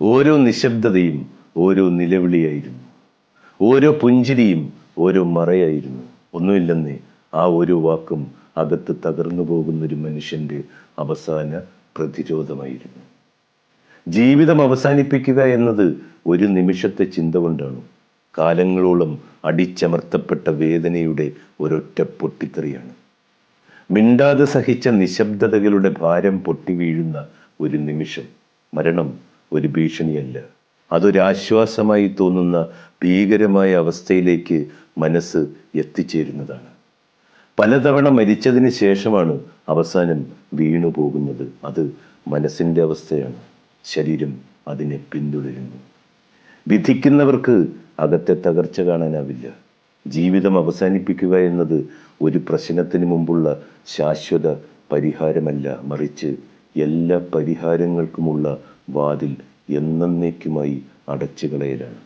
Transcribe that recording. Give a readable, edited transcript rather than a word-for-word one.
ഓരോ നിശബ്ദതയും ഓരോ നിലവിളിയായിരുന്നു. ഓരോ പുഞ്ചിരിയും ഓരോ മറയായിരുന്നു. ഒന്നുമില്ലെന്നേ, ആ ഒരു വാക്കും അകത്ത് തകർന്നു പോകുന്നൊരു മനുഷ്യന്റെ അവസാന പ്രതിരോധമായിരുന്നു. ജീവിതം അവസാനിപ്പിക്കുക എന്നത് ഒരു നിമിഷത്തെ ചിന്ത കൊണ്ടാണ്. കാലങ്ങളോളം അടിച്ചമർത്തപ്പെട്ട വേദനയുടെ ഒരൊറ്റ പൊട്ടിത്തെറിയാണ്. മിണ്ടാതെ സഹിച്ച നിശബ്ദതകളുടെ ഭാരം പൊട്ടി വീഴുന്ന ഒരു നിമിഷം. മരണം ഒരു ഭീഷണിയല്ല, അതൊരാശ്വാസമായി തോന്നുന്ന ഭീകരമായ അവസ്ഥയിലേക്ക് മനസ്സ് എത്തിച്ചേരുന്നതാണ്. പലതവണ മരിച്ചതിന് ശേഷമാണ് അവസാനം വീണു പോകുന്നത്. അത് മനസ്സിൻ്റെ അവസ്ഥയാണ്. ശരീരം അതിനെ പിന്തുടരുന്നു. വിധിക്കുന്നവർക്ക് അകത്തെ തകർച്ച കാണാനാവില്ല. ജീവിതം അവസാനിപ്പിക്കുക എന്നത് ഒരു പ്രശ്നത്തിന് മുമ്പുള്ള ശാശ്വത പരിഹാരമല്ല, മറിച്ച് എല്ലാ പരിഹാരങ്ങൾക്കുമുള്ള വാതിൽ എന്നേക്കുമായി അടച്ചു കളയലാണ്.